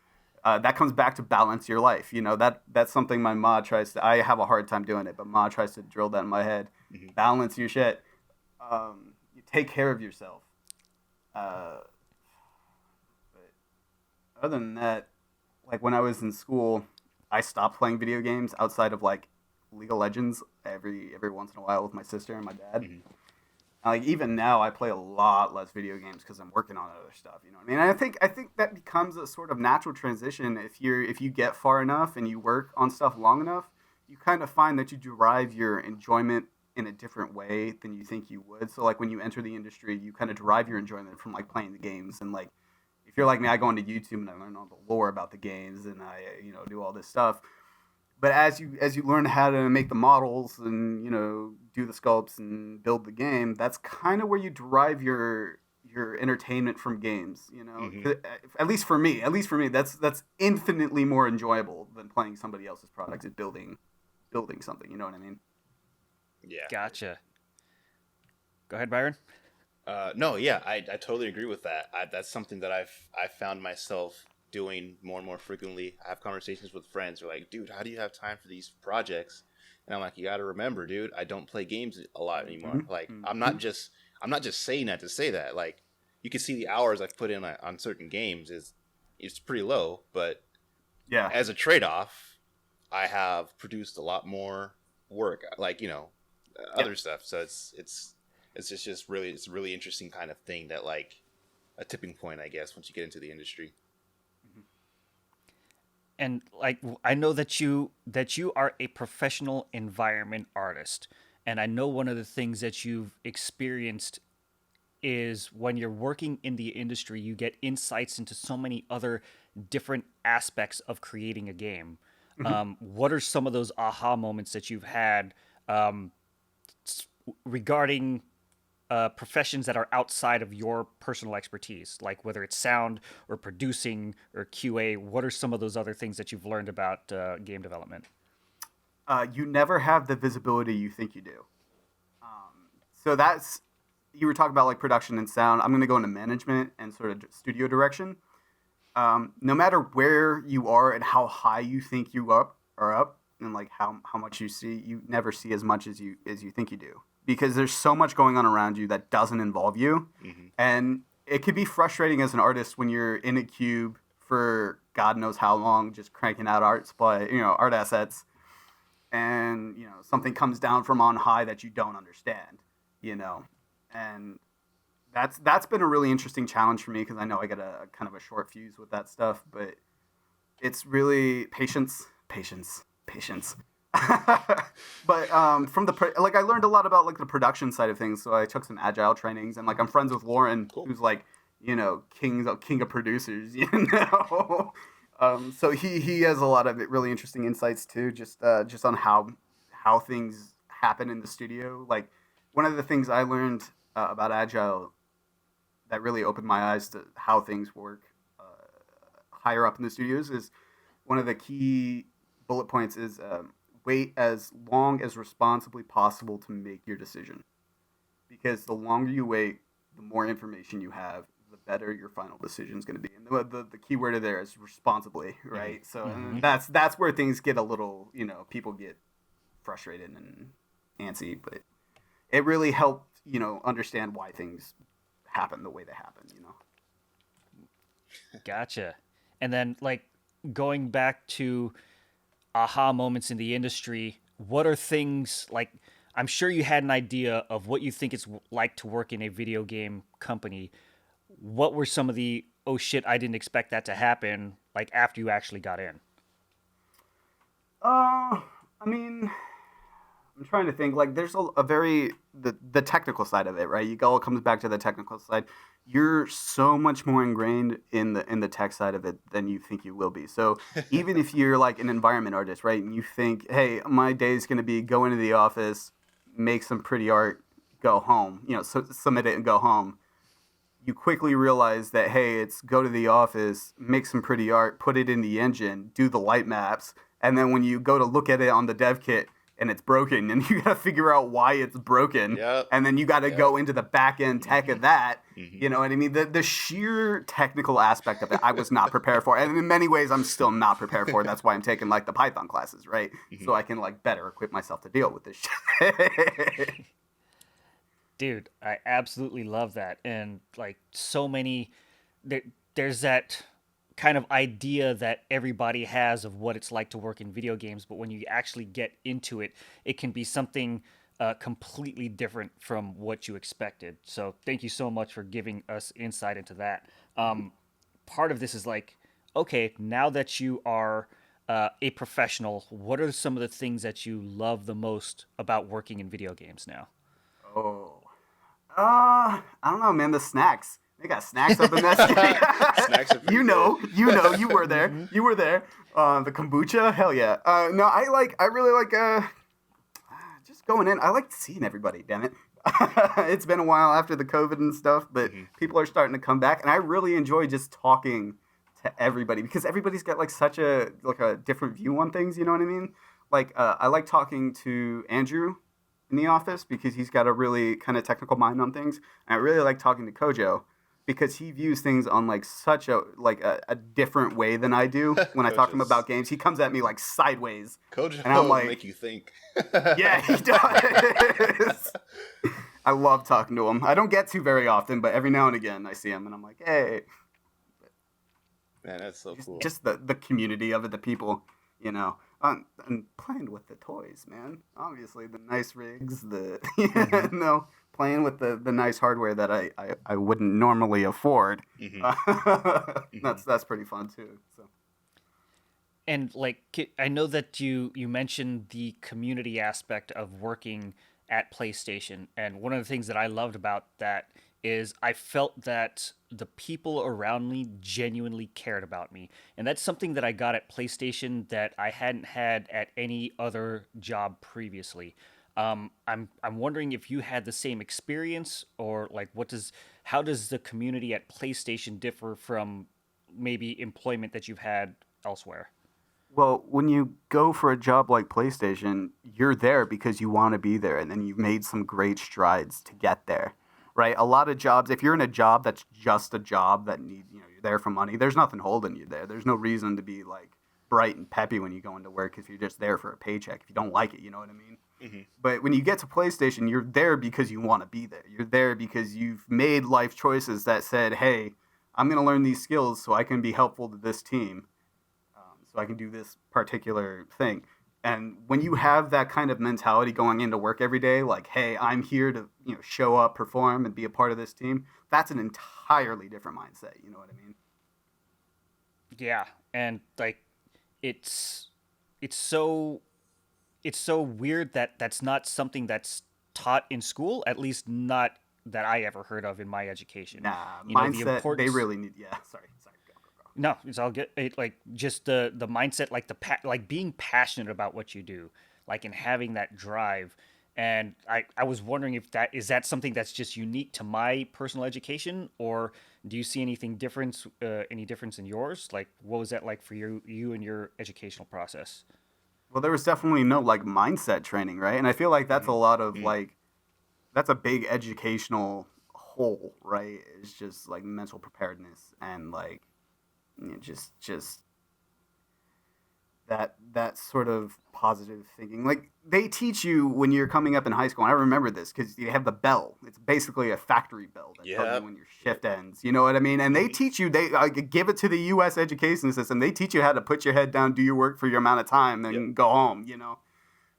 That comes back to balance your life. That's something my ma tries to. I have a hard time doing it, but ma tries to drill that in my head. Mm-hmm. Balance your shit. You take care of yourself. But other than that, like, when I was in school, I stopped playing video games outside of, like, League of Legends every once in a while with my sister and my dad. Mm-hmm. Like, even now, I play a lot less video games because I'm working on other stuff. You know what I mean? And I think that becomes a sort of natural transition if you get far enough and you work on stuff long enough. You kind of find that you derive your enjoyment in a different way than you think you would. So, like, when you enter the industry, you kind of derive your enjoyment from, like, playing the games. And, like, if you're like me, I go into YouTube and I learn all the lore about the games and I do all this stuff. But as you learn how to make the models and, do the sculpts and build the game, that's kind of where you derive your entertainment from games, Mm-hmm. At least for me, that's infinitely more enjoyable than playing somebody else's product and building something, you know what I mean? Yeah. Gotcha. Go ahead, Byron. No, yeah, I totally agree with that. That's something that I've found myself doing more and more frequently. I have conversations with friends who are like, dude, how do you have time for these projects? And I'm like, you got to remember, dude, I don't play games a lot anymore. Like, I'm not just saying that to say that. Like, you can see the hours I've put in on certain games it's pretty low, but Yeah. as a trade-off, I have produced a lot more work, like, other stuff. So it's just really, it's a really interesting kind of thing that, like, a tipping point, I guess, once you get into the industry. And like, I know that you are a professional environment artist, and I know one of the things that you've experienced is when you're working in the industry, you get insights into so many other different aspects of creating a game. What are some of those aha moments that you've had regarding professions that are outside of your personal expertise, like whether it's sound or producing or QA? What are some of those other things that you've learned about game development? You never have the visibility you think you do. So that's, you were talking about like production and sound. I'm going to go into management and sort of studio direction. No matter where you are and how high you think you are up, and like how much you see, you never see as much as you think you do, because there's so much going on around you that doesn't involve you. And it can be frustrating as an artist when you're in a cube for God knows how long, just cranking out art assets, and something comes down from on high that you don't understand, and that's been a really interesting challenge for me, because I know I get a kind of a short fuse with that stuff, but it's really patience. But from I learned a lot about like the production side of things. So I took some agile trainings, and like I'm friends with Lauren, who's like king of producers, so he has a lot of really interesting insights too, just on how things happen in the studio. Like one of the things I learned about agile that really opened my eyes to how things work higher up in the studios is one of the key bullet points is wait as long as responsibly possible to make your decision. Because the longer you wait, the more information you have, the better your final decision is going to be. And the key word there is responsibly, right? So and that's where things get a little, people get frustrated and antsy, but it really helped, understand why things happen the way they happen, Gotcha. And then, like, going back to aha moments in the industry, what are things like, I'm sure you had an idea of what you think it's like to work in a video game company. What were some of the, oh shit, I didn't expect that to happen, like after you actually got in? I mean, I'm trying to think. Like, there's a very the technical side of it, right? It all comes back to the technical side. You're so much more ingrained in the tech side of it than you think you will be. So even if you're like an environment artist, right, and you think, hey, my day's going to be go into the office, make some pretty art, go home, submit it and go home. You quickly realize that, hey, it's go to the office, make some pretty art, put it in the engine, do the light maps, and then when you go to look at it on the dev kit and it's broken, and you got to figure out why it's broken, and then you got to go into the back end tech of that. You know what I mean? The sheer technical aspect of it, I was not prepared for, and in many ways, I'm still not prepared for. That's why I'm taking like the Python classes, right? So I can like better equip myself to deal with this shit. Dude, I absolutely love that. And like so many, there's that kind of idea that everybody has of what it's like to work in video games, but when you actually get into it, it can be something completely different from what you expected. So thank you so much for giving us insight into that. Part of this is like, okay, now that you are a professional, what are some of the things that you love the most about working in video games now? I don't know, man. The snacks. They got snacks up in that city. Snacks are pretty you were there. You were there. The kombucha, hell yeah. No, I really like just going in. I like seeing everybody, damn it. It's been a while after the COVID and stuff, but people are starting to come back, and I really enjoy just talking to everybody, because everybody's got like such a different view on things, you know what I mean? Like I like talking to Andrew in the office because he's got a really kind of technical mind on things. And I really like talking to Kojo because he views things on like such a different way than I do. When I talk to him about games, he comes at me like sideways. Coach and I'm like, make you think. Yeah, he does. I love talking to him. I don't get to very often, but every now and again I see him and I'm like, hey. Man, that's so cool. Just the community of it, the people, you know. And playing with the toys, man. Obviously, the nice rigs, playing with the nice hardware that I wouldn't normally afford. That's pretty fun too. So. And like, I know that you mentioned the community aspect of working at PlayStation, and one of the things that I loved about that is I felt that the people around me genuinely cared about me. And that's something that I got at PlayStation that I hadn't had at any other job previously. I'm wondering if you had the same experience, or like how does the community at PlayStation differ from maybe employment that you've had elsewhere? Well, when you go for a job like PlayStation, you're there because you want to be there, and then you've made some great strides to get there. Right, a lot of jobs. If you're in a job that's just a job that needs, you're there for money. There's nothing holding you there. There's no reason to be like bright and peppy when you go into work if you're just there for a paycheck. If you don't like it, you know what I mean. Mm-hmm. But when you get to PlayStation, you're there because you want to be there. You're there because you've made life choices that said, "Hey, I'm going to learn these skills so I can be helpful to this team, so I can do this particular thing." And when you have that kind of mentality going into work every day, like, hey, I'm here to show up, perform, and be a part of this team, that's an entirely different mindset. You know what I mean? Yeah, and like, it's so weird that that's not something that's taught in school, at least not that I ever heard of in my education. Nah, mindset, they really need. Yeah, sorry. No, it's all good. Like just the mindset, like like being passionate about what you do, like, and having that drive. And I was wondering if that is something that's just unique to my personal education, or do you see any difference in yours? Like, what was that like for you and your educational process? Well, there was definitely no like mindset training, right? And I feel like that's a lot of like, that's a big educational hole, right? It's just like mental preparedness and like, just that sort of positive thinking. Like, they teach you when you're coming up in high school, and I remember this because you have the bell. It's basically a factory bell that tells you when your shift ends. You know what I mean? And they teach you, they give it to the U.S. education system. They teach you how to put your head down, do your work for your amount of time, then go home,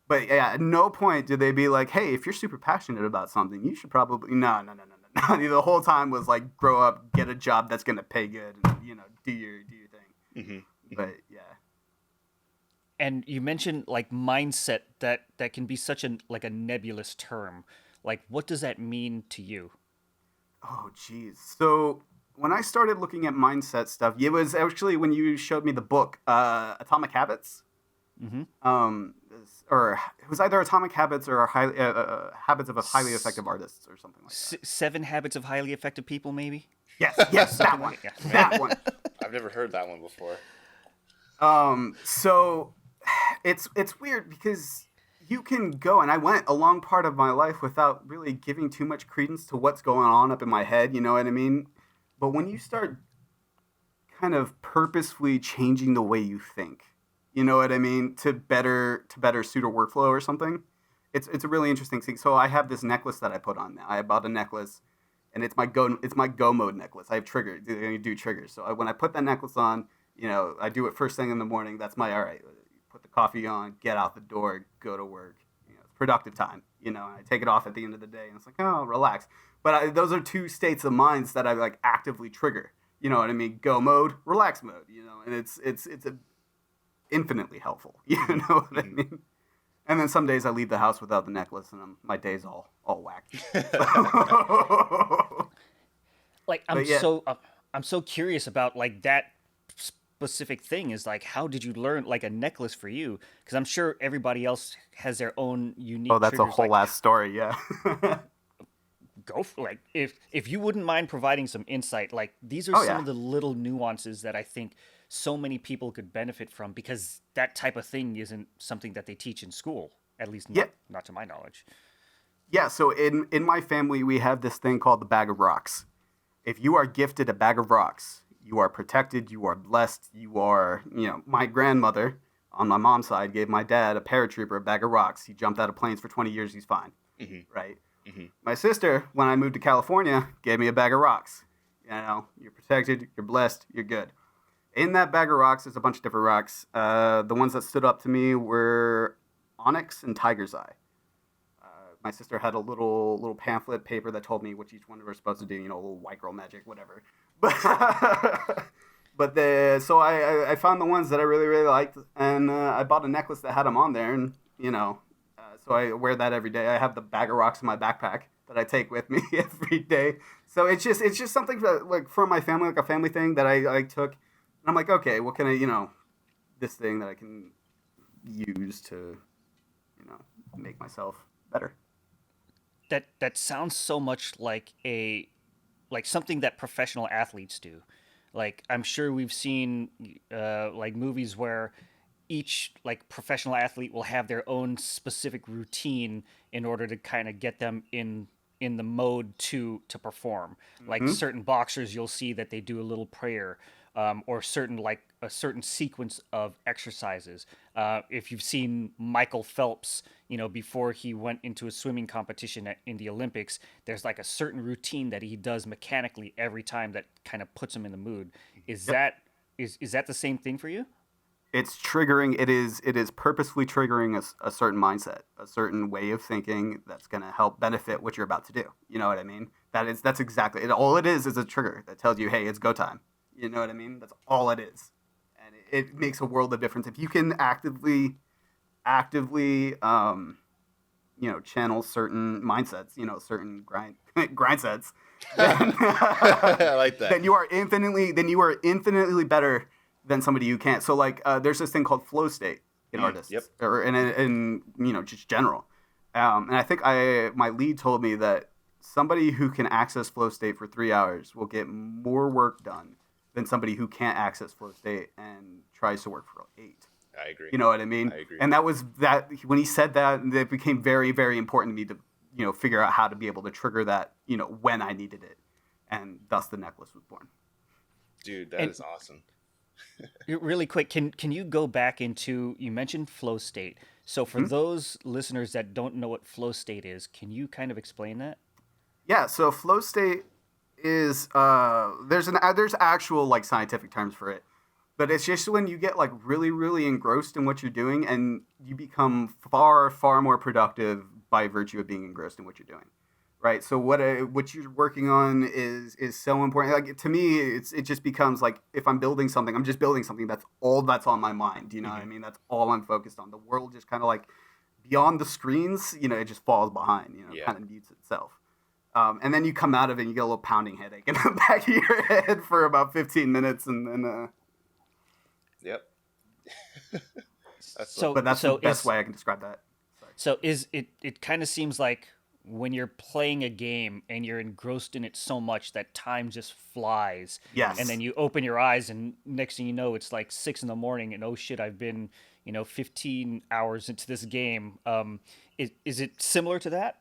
But yeah, at no point do they be like, hey, if you're super passionate about something, you should probably... No. The whole time was like, grow up, get a job that's going to pay good, and, do your thing. Mm-hmm. But yeah. And you mentioned like mindset, that can be such a nebulous term. Like, what does that mean to you? Oh, geez. So when I started looking at mindset stuff, it was actually when you showed me the book, Atomic Habits. Mm-hmm. Or it was either Atomic Habits or Habits of Highly Effective Artists or something like that. 7 Habits of Highly Effective People, maybe? Yes, that one. Yeah. That one. I've never heard that one before. So it's weird because you can go, and I went a long part of my life without really giving too much credence to what's going on up in my head, you know what I mean? But when you start kind of purposefully changing the way you think, you know what I mean, to better suit a workflow or something, it's a really interesting thing. So I have this necklace that I put on now. I bought a necklace, and it's my go mode necklace. I have triggers. I do triggers. So when I put that necklace on, I do it first thing in the morning. That's my all right. Put the coffee on, get out the door, go to work. It's productive time. And I take it off at the end of the day, and it's like, oh, relax. But those are two states of minds that I like actively trigger. You know what I mean? Go mode, relax mode. And it's a infinitely helpful. You know what I mean? And then some days I leave the house without the necklace, and my day's all whacked. Like, I'm so curious about like that specific thing. Is like, how did you learn like a necklace for you? Because I'm sure everybody else has their own unique. Oh, that's triggers. A whole last story. Yeah. Go for like if you wouldn't mind providing some insight. Like, these are some of the little nuances that I think so many people could benefit from, because that type of thing isn't something that they teach in school, at least not to my knowledge. Yeah, so in my family, we have this thing called the bag of rocks. if you are gifted a bag of rocks, you are protected, you are blessed, you are, my grandmother on my mom's side gave my dad, a paratrooper, a bag of rocks. He jumped out of planes for 20 years, he's fine, right? My sister, when I moved to California, gave me a bag of rocks. You're protected, you're blessed, you're good. In that bag of rocks, there's a bunch of different rocks. The ones that stood up to me were onyx and tiger's eye. My sister had a little pamphlet paper that told me which each one we were supposed to do, a little white girl magic, whatever. So I found the ones that I really, really liked, and I bought a necklace that had them on there, and, so I wear that every day. I have the bag of rocks in my backpack that I take with me every day. So it's just something that, like, for my family, like a family thing that I took, and I'm like, okay, what can I, this thing that I can use to, make myself better. That sounds so much like something that professional athletes do. Like, I'm sure we've seen like movies where each like professional athlete will have their own specific routine in order to kind of get them in the mode to perform. Like certain boxers, you'll see that they do a little prayer, or a certain sequence of exercises. If you've seen Michael Phelps, before he went into a swimming competition in the Olympics, there's like a certain routine that he does mechanically every time that kind of puts him in the mood. Is that the same thing for you? It's triggering. It is purposefully triggering a certain mindset, a certain way of thinking that's going to help benefit what you're about to do. You know what I mean? That's exactly it. All it is a trigger that tells you, hey, it's go time. You know what I mean? That's all it is. And it makes a world of difference. If you can actively, channel certain mindsets, certain grind sets, then, I like that. Then you are infinitely better than somebody who can't. So like, there's this thing called flow state in artists, or in just general. And I think my lead told me that somebody who can access flow state for 3 hours will get more work done than somebody who can't access flow state and tries to work for 8. I agree. You know what I mean? I agree. And that was that when he said that, it became very, very important to me to, figure out how to be able to trigger that, when I needed it. And thus the necklace was born. Dude, that is awesome. Really quick, can you go back into, you mentioned flow state. So for those listeners that don't know what flow state is, can you kind of explain that? Yeah, so flow state is there's actual like scientific terms for it, but it's just when you get like really, really engrossed in what you're doing and you become far, far more productive by virtue of being engrossed in what you're doing. Right. So what you're working on is so important. Like, to me, it just becomes like, if I'm building something, I'm just building something. That's all that's on my mind. You know what I mean? That's all I'm focused on. The world just kind of like beyond the screens, it just falls behind, kind of mutes itself. And then you come out of it and you get a little pounding headache in the back of your head for about 15 minutes. And then, Yep. that's the best way I can describe that. Sorry. So it kind of seems like when you're playing a game and you're engrossed in it so much that time just flies. Yes. And then you open your eyes and next thing you know, it's like 6 a.m. and oh shit, I've been, 15 hours into this game. Is it similar to that?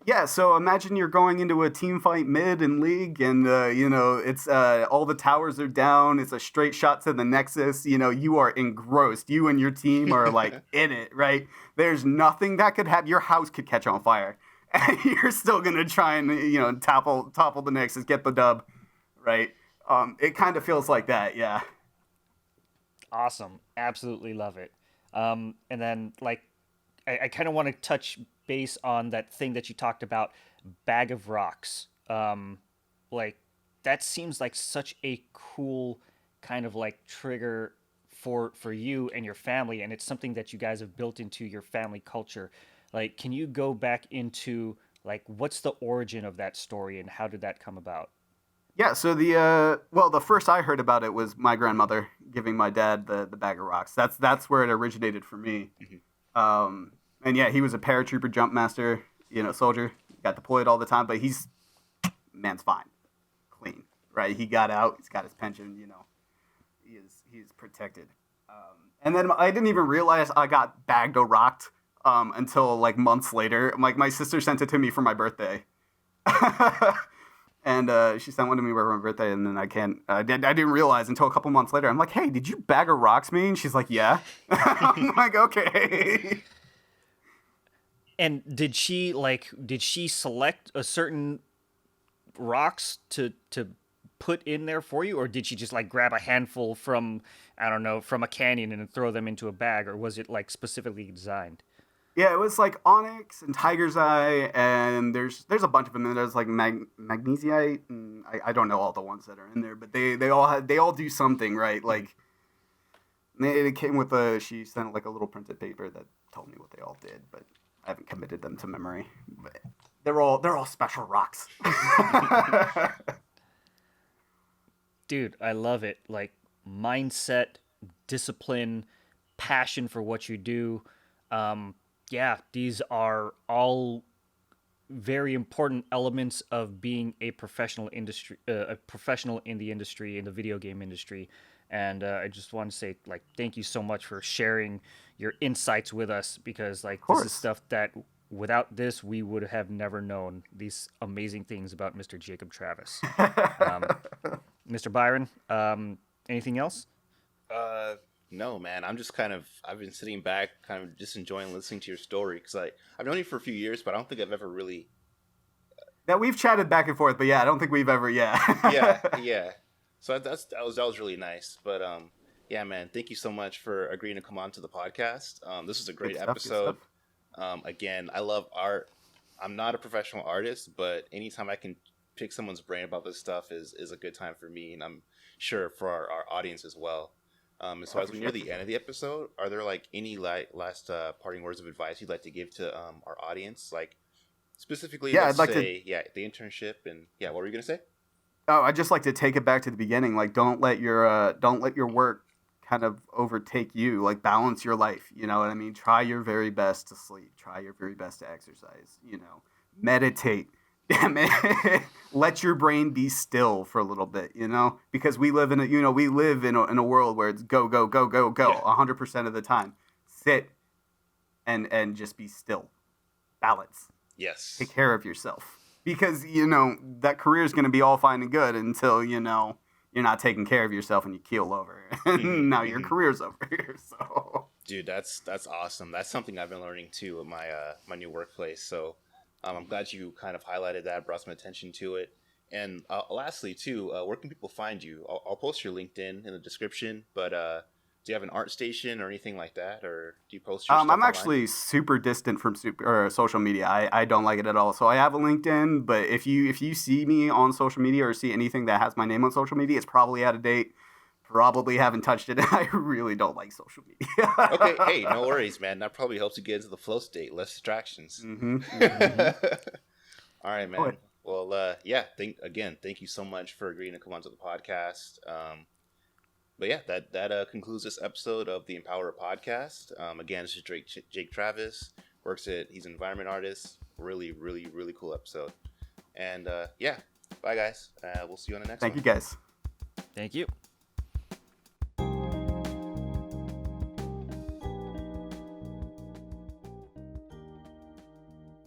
Yeah, so imagine you're going into a team fight mid in League and, it's all the towers are down. It's a straight shot to the Nexus. You are engrossed. You and your team are like in it, right? There's nothing that could happen. Your house could catch on fire. And you're still going to try and, topple the Nexus, get the dub, right? It kind of feels like that, yeah. Awesome. Absolutely love it. And then, like, I kind of want to touch base on that thing that you talked about, bag of rocks. Like, that seems like such a cool kind of, like, trigger for you and your family, and it's something that you guys have built into your family culture. Like, can you go back into, like, what's the origin of that story and how did that come about? Yeah, so the first I heard about it was my grandmother giving my dad the bag of rocks. That's where it originated for me. And yeah, he was a paratrooper jump master, soldier. Got deployed all the time, but man's fine, clean, right? He got out, he's got his pension, he's protected. And then I didn't even realize I got bagged or rocked until like months later. Like, my sister sent it to me for my birthday. And she sent one to me for my birthday, and then I didn't realize until a couple months later. I'm like, hey, did you bag of rocks me? And she's like, yeah. I'm like, okay. And did she select a certain rocks to put in there for you, or did she just like grab a handful from, I don't know, from a canyon and throw them into a bag, or was it like specifically designed? Yeah, it was like onyx and tiger's eye, and there's a bunch of them. And there's like magnesiite, and I don't know all the ones that are in there, but they all do something, right? Like it came with she sent like a little printed paper that told me what they all did, but I haven't committed them to memory. But they're all special rocks. Dude, I love it. Like mindset, discipline, passion for what you do. Yeah, these are all very important elements of being a professional in the industry, in the video game industry. And I just want to say, like, thank you so much for sharing your insights with us, because like this is stuff that without this we would have never known these amazing things about Mr. Jacob Travis. Mr. Byron, anything else? No, man. I've been sitting back, kind of just enjoying listening to your story, because I've known you for a few years, but I don't think I've ever really. Yeah, we've chatted back and forth, but yeah, I don't think we've ever. Yeah. Yeah. So that was really nice, but yeah, man. Thank you so much for agreeing to come on to the podcast. This is a great episode. Again, I love art. I'm not a professional artist, but anytime I can pick someone's brain about this stuff is a good time for me, and I'm sure for our audience as well. So as we near the end of the episode, are there like any last parting words of advice you'd like to give to our audience? Like specifically, the internship, and what were you gonna say? Oh, I'd just like to take it back to the beginning. Like, don't let your work kind of overtake you. Like, balance your life. You know what I mean? Try your very best to sleep. Try your very best to exercise. You know, meditate. Let your brain be still for a little bit, you know, because we live in a world where it's go 100% of the time. Sit and just be still. Balance. Yes. Take care of yourself, because that career is going to be all fine and good until you're not taking care of yourself and you keel over. And now your career's over here. So, dude, that's awesome. That's something I've been learning too at my new workplace. So. I'm glad you kind of highlighted that, brought some attention to it. And lastly, too, where can people find you? I'll post your LinkedIn in the description, but do you have an art station or anything like that? Or do you post your stuff I'm online? actually super distant from social media. I don't like it at all. So I have a LinkedIn, but if you see me on social media or see anything that has my name on social media, it's probably out of date. Probably haven't touched it. I really don't like social media. Okay, hey, no worries, man. That probably helps you get into the flow state, less distractions. All right, man. Well, thank you so much for agreeing to come onto the podcast. But yeah, that concludes this episode of the EmpowerUp podcast. Again, this is Jake Travis. He's an environment artist. Really, really, really cool episode. And bye, guys. We'll see you on the next one. Thank you, guys. Thank you.